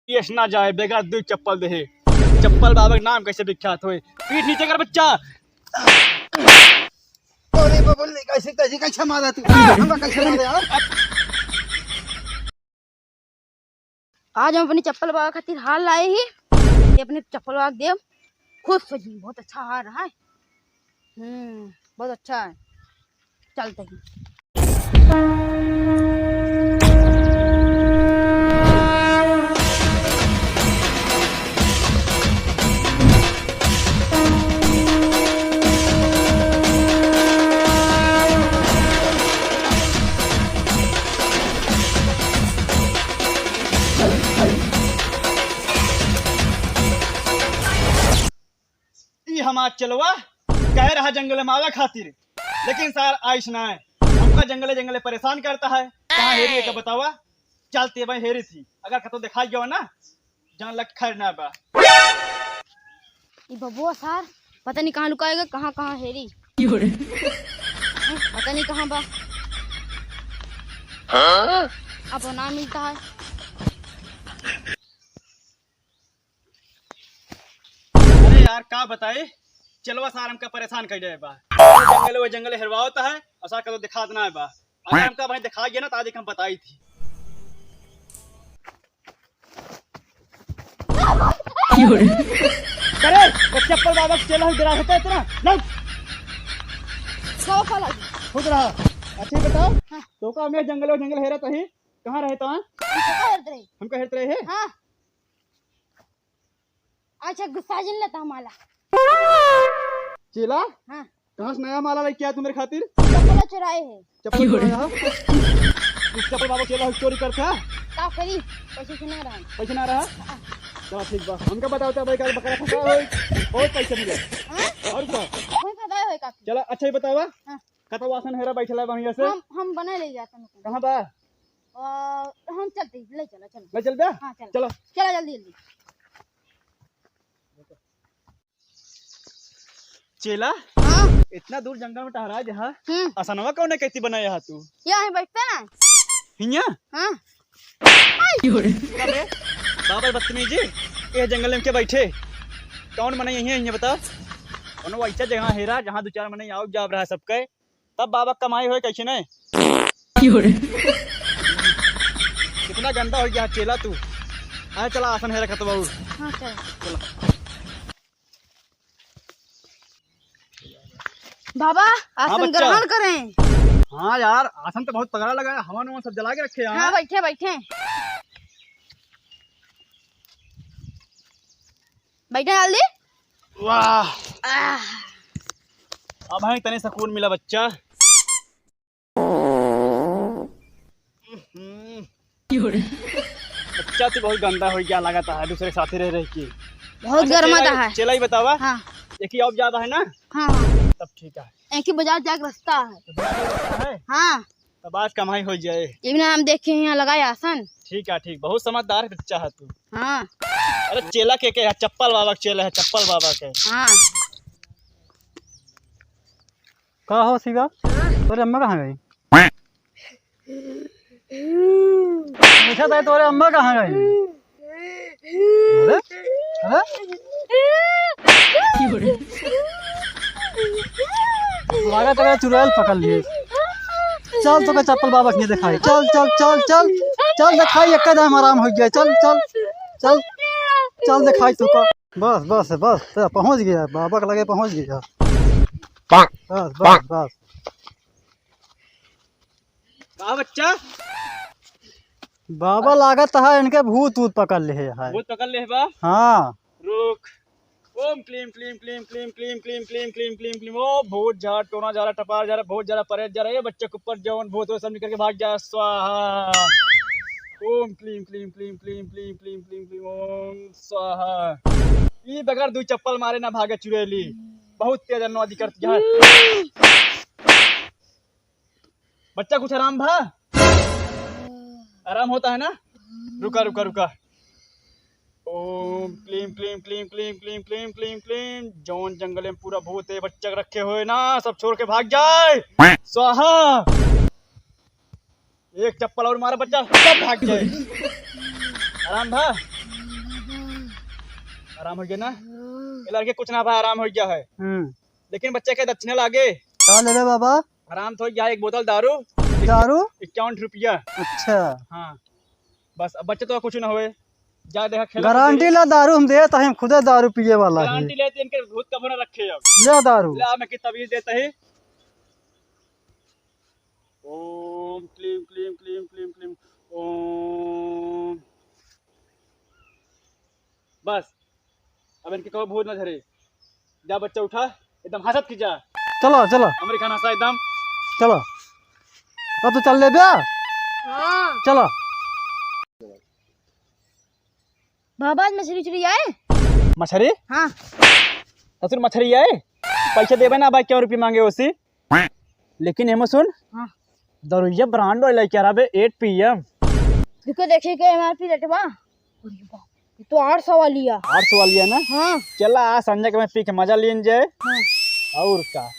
यश ना जाए बेगा दू चप्पल दे। चप्पल बाबा नाम कैसे विख्यात होए। पीठ नीचे कर बच्चा। अरे बाबा कैसे कैसे कैसे मारा तू हमरा कैसे मारे यार। आज हम अपनी चप्पल बाबा खातिर हार लाए ही। ये अपने चप्पल बाबा देव खुद सजी बहुत अच्छा हार रहा है। बहुत अच्छा है। चलते हैं। हम आज चलवा कह रहा जंगल में आवा खातिर, लेकिन सर आइस ना है। हमका जंगले जंगले परेशान करता है। कहाँ हेरी है का बतावा। चलते भाई हेरी थी अगर कतो दिखाई गया ना जान लग खैर ना बा। ये बबुआ सर पता नहीं कहाँ लुकाएगा, कहाँ कहाँ हेरी पता नहीं कहाँ बा। अब ना मिलता है। अरे यार का बताए चलवा सार हमका परेशान कर जाए बा। वो जंगले हिरवा होता है और सार कतो दिखा देना है बा। अगर हमका भाई दिखा गया ना तो आज हम बताई थी। करे तो चप्पल बाबा चला गिरा होता है इतना लग खुद रहा। अच्छा बताओ तो का मैं जंगल हेरा तो ही कहाँ रहे तो हमका हेरत रहे है। हाँ अच्छा गुस्सा जिन लेता हमारा चेला। हाँ कहाँ से नया माला लेके आया तू मेरे खातिर। चप्पल चुराए है। चप्पल चुराया चप्पल बाबा चेला चोरी करता का करी पैसे सुना रहा पैसे ना रहा। चलो ठीक बा हमका बताओ तो भाई कल बकरा फंसा हो बहुत पैसे मिले और क्या कोई फायदा है काफी। चलो अच्छा ही बतावा हाँ। कतो वासन हेरा बैठला है बढ़िया से। हम बना ले जाते हैं। कहाँ बा हम चलते ले चलो चलो ले चल बे। हाँ चलो चलो चलो जल्दी जल्दी। चेला हाँ इतना दूर जंगल में टहरा जहाँ हम्म आसनवा कौन है कैसी बनाया है तू यहाँ बैठते ना। हिया हाँ बाबा बदतमीजी ये जंगल में के बैठे कौन मना यही है बता। कौन वैसा जगह हेरा जहाँ दो चार मना आओ जाब रहा है सबके तब बाबा कमाई हो कैसे नहीं। कितना गंदा हो गया चेला तू। आए चला आसन हेरा खतवा। हाँ चलो चलो बाबा आसन बच्चा। ग्रहण करें। हाँ यार आसन तो बहुत तगड़ा लगा है। हवन ववन सब जला के रखे हैं। हाँ बैठे बैठे बैठे जल्दी। वाह अब हमें तने सुकून मिला बच्चा। बच्चा तो बहुत गंदा हो गया लगाता है दूसरे साथी रह की। बहुत गर्माता है। चेला ही बतावा हाँ एक ही अब ज्यादा है ना हाँ हाँ तब ठीक है। एक ही बाजार जाके रास्ता है। है हाँ तब आज कमाई हो जाए। ये भी ना हम देखे यहाँ लगाए आसन। ठीक है ठीक बहुत समझदार बच्चा है तू। हाँ अरे चेला के है चप्पल बाबा के चेला है चप्पल बाबा के। हाँ का हो शिवा तोरे अम्मा कहाँ गई। पूछा था तोरे अम्मा कहाँ गई। अरे अरे लगा तेरा चुड़ैल पकड़ लिए। चल तो का चप्पल बाबा के दिखाई। चल चल चल चल चल दिखाई एक दाम आराम हो गया। चल चल चल चल दिखाई तो का बस बस बस तेरा पहुंच गया बाबा के लगे पहुंच गया। बस बस बस कहा बच्चा बाबा लागत है इनके भूत वूत पकड़ ले है। वो पकड़ ले बा। हाँ रुक ओम क्लीम क्लीम क्लीम क्लीम क्लीम क्लीम क्लीम क्लीम क्लीम क्लीम ओ भूत जा टोना जा रहा टपार जा रहा भूत जा रहा परेत जा रहा ये बच्चे के ऊपर जवन भूत वो सब निकल के भाग जा स्वाहा। ओम क्लीम क्लीम क्लीम क्लीम क्लीम क्लीम क्लीम क्लीम ओम स्वाहा। ये बगैर दो चप्पल मारे ना भागे चुड़ैली बहुत तेज नौदी करती है। बच्चा कुछ आराम भा आराम होता है ना। रुका रुका रुका ओम क्लीम क्लीम क्लीम क्लीम क्लीम क्लीम क्लीम क्लीम जौन जंगल में पूरा भूत है बच्चा रखे हुए ना सब छोड़ के भाग जाए स्वाहा। एक चप्पल और मारा बच्चा सब भाग जाए। आराम भा आराम हो गया ना? ये लड़के कुछ ना भाई, आराम हो गया है। लेकिन बच्चे के दक्षिणा लागे। क्या ले बाबा? आराम तो हो गया, एक बोतल दारू। दारू? 51 रुपया। अच्छा हाँ बस, अब बच्चे तो कुछ ना हुए। जा देखा खेल। गारंटी ला दारू हम देता है, खुदे दारू पिए वाला है। गारंटी लेते इनके भूत कब ना रखे। अब ले दारू। ले मैं की तबीयत देता है। ओम क्लीम क्लीम क्लीम क्लीम क्लीम ओम। बस अब इनके कहो भूत न झरे। जा बच्चा उठा, एकदम हंसत की जा। चलो चलो अमेरिकन हंसा एकदम। चलो, अब तो चल ले बे। हाँ चलो बाबा आज मछली चुरी आए। मछली? हाँ ससुर मछली आए, पैसे देवे ना भाई, क्या रुपये मांगे उसी। लेकिन एमो सुन, हाँ दरुइया ब्रांड ऑयल लेके आ रहा बे 8 PM। देखो देखिए क्या MRP रेट बा। अरे बाप, ये तो 800 वाली है। 800 वाली है ना? हाँ चला आज संजय के मैं पी के मजा लेन जाए। हाँ और का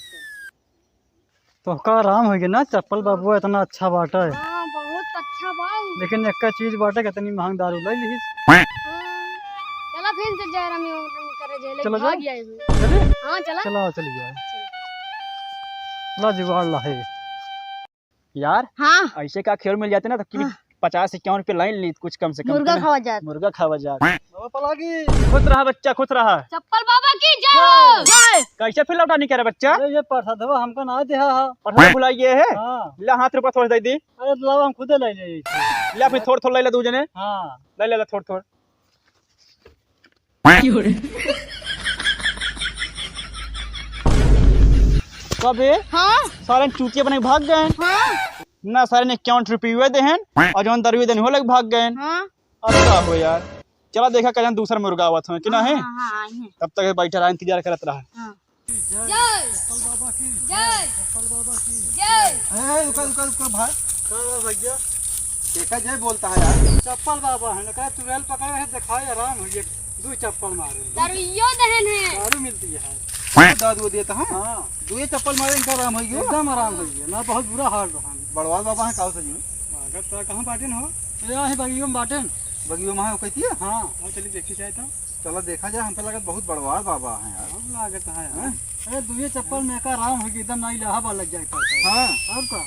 तो का आराम हो गया ना। चप्पल बाबू इतना अच्छा बाटा है, हाँ बहुत अच्छा बा। लेकिन एक चीज बाटा कितनी महंग दारू ले ली। चला फिर से जा रहा मैं करे जे चलो लेके जाओ। भाग गया है। चले हाँ चला। चलो चली जाए। ला जुगाड़ ला है यार, हाँ ऐसे का खेल मिल जाते ना तो 50-51 रुपये लाइन ली, कुछ कम से कम। मुर्गा खावा जात। मुर्गा खावा जा। बाबा पलागी। खुश रहा बच्चा, खुश रहा। चप्पल बाबा की जय जय। कैसे फिर लौटा नहीं कह रहा बच्चा? अरे ये प्रसाद दवा हमको ना दे। हाँ पढ़ा बुलाइए है। हाँ। ले हाथ रुपया थोड़ा दे दी। अरे लाओ हम खुदे ले ले। ले अपनी थोड़ थोड़ ले ले, दू जने हाँ ले ले थोड़ थोड़। कबे हाँ सारे चूतिया बने भाग गए हाँ ना। सारे ने 51 रुपये देहन और जौन दरवी देन हो लग भाग गए। हाँ अब क्या हो यार, चला देखा कजन दूसरा मुर्गा आवत हो कि ना है। हाँ आई हैं। तब तक बैठा रहा, इंतजार करत रहा। हाँ जय जय जय। रुका रुका रुका भाई। क्या भैया देखा जय बोलता है यार। चप्पल बाबा है ना, कहा तुरैल पकड़े है, दिखाई आराम हो गया। 2 चप्पल मारे दरुइयो दहन है। दारू मिलती है। दादू देता है। हाँ दुए चप्पल मारे इनका आराम हो गयो। एकदम आराम हो गया ना, बहुत बुरा हाल रहा। बड़वाल बाबा है काउ सजी स्वागत तो कहाँ बाटन हो? यहाँ ही बगियों में बाटन। बगियो में है कहती है। हाँ और चलिए देखी जाए तो। चलो देखा जाए, हम पे लगत बहुत बड़वाल बाबा है यार। अब लागत है यार। अरे 2 चप्पल में का आराम हो गया, एकदम नहीं लहावा लग जाए करता। हाँ और का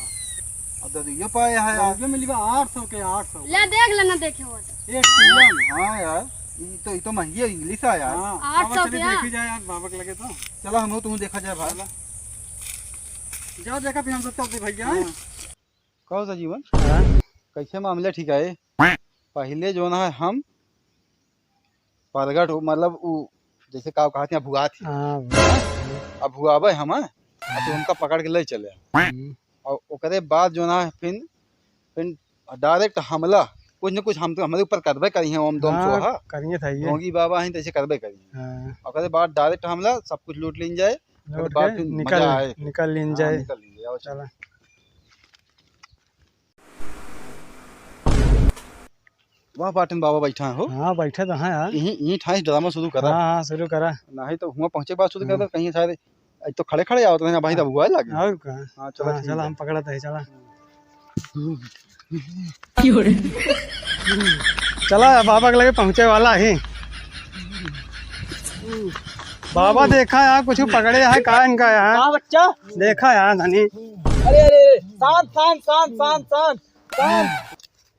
और दादू पाए है यार। आगे मिली 800 के 800। ले देख लेना देखे हो तो। एक PM। हाँ यार, ये तो महंगी है, इंग्लिश है यार। हाँ 800 चलिए क्या? देखी जाए यार, बाबा के लगे तो। चलो हम तुम देखा जाए भाई। जाओ देखा फिर हम सब चलते भैया। कहो सजीवन, कैसे मामले ठीक है? पहले जो ना है हम परगट मतलब जैसे का कहते हैं भुआ थी। अब भुआबे हम अब तो उनका पकड़ के ले चले। और ओकरे बाद जो ना फिर डायरेक्ट हमला कुछ न कुछ हम तो हमारे ऊपर करबे करी है। ओम दोम सोहा करिए था ये। ढोंगी बाबा हैं तैसे करबे करी। हाँ, ओकरे बाद डायरेक्ट हमला, सब कुछ लूट लीन जाए। लौट ओकरे बाद के फिर मजा आए। निकल लीन हाँ, जाए। निकल लीन जाए। आओ चलो। चला वाह पाटन बाबा बैठा हो। हाँ बैठे तो हैं यार। यही ठाई ड्रामा शुरू करा। हाँ हाँ शुरू करा। नहीं तो हुआ पहुंचे बात शुरू कर कहीं शायद तो खड़े खड़े आओ तो भाई तब हुआ लगे। और का? हाँ चलो हाँ, ठीक चला है। हम पकड़ते हैं। चला चला बाबा के लगे पहुँचे वाला ही। बाबा देखा यार कुछ पकड़े है का इनका यार। हाँ बच्चा, देखा यार धनी। अरे अरे शांत शांत शांत शांत शांत शांत।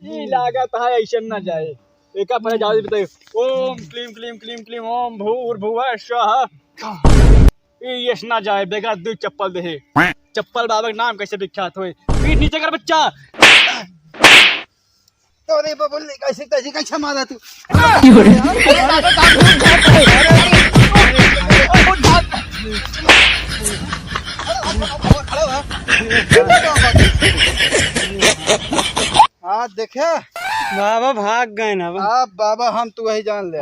ये लागत है ऐसे न जाए। एक पहले जाओ बताइए। ओम क्लीम क्लीम क्लीम क्लीम ओम भूर्भुवः स्वः। ये यश ना जाए बेगा 2 चप्पल दे। चप्पल बाबा का नाम कैसे विख्यात हुए। पीठ नीचे कर बच्चा। तो रे बाबा कैसे कैसे कैसे मारा तू? आज देखे बाबा भाग गए ना। अब बाबा हम तू वही जान ले।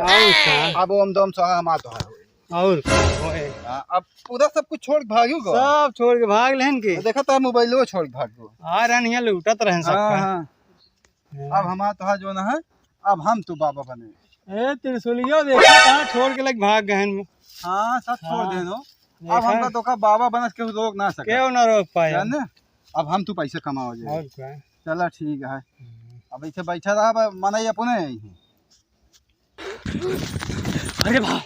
अब ओम दोम सोहा हम आता है। और अब पूरा सब कुछ छोड़ के भागू गो। सब छोड़ के भाग लेन के। देखा था मोबाइलो छोड़ के भाग गो। आ रहे हैं लूटत रहे सब। हाँ। अब हमारा तो जो ना है, अब हम तू बाबा बने। ए त्रिशूलियो देखा कहाँ छोड़ के लग भाग गए। हाँ सब छोड़ हाँ। देनो। अब हमका तो का बाबा बनस के रोक ना सके। क्यों ना रोक पाए। जाने अब हम तू पैसे कमाओ जाए। और क्या? चला ठीक है। अब इसे बैठा रहा मनाई अपने। अरे भाई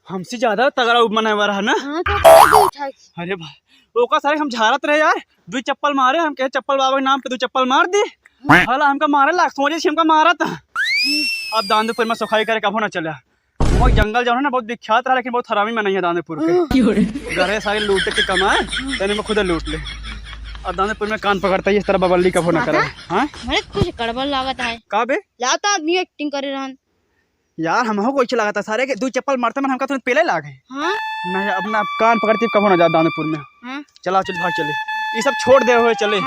हमसे ज्यादा तगड़ा मना हुआ रहा ना। हाँ तो कैसे उठाई? अरे भाई ओका सारे हम झारत रहे यार, दो चप्पल मारे हम कहे चप्पल बाबा के नाम पे दो चप्पल मार दी। हला हमका मारे लाख सोचे छी हमका मारा था। अब दांदीपुर में सफाई करे कभो ना चले। वो जंगल जो है ना बहुत विख्यात रहा, लेकिन बहुत हरामी में नहीं है दांदीपुर के। घरे सारे लूटे के कमाए तेने में खुद लूट ले। अब दांदीपुर में कान पकड़ता है इस तरह बबल्ली कभो ना करा। हाँ अरे कुछ गड़बड़ लागत है। का बे लाता आदमी एक्टिंग करे रहन। यार हम को अच्छा लगा था सारे के दो चप्पल मारते में हमका तुरंत पहले लागे। हाँ नहीं अपना कान पकड़ती कभो ना जा दांदीपुर में। हाँ चला चल भाग चले, ये सब छोड़ दे हुए चले।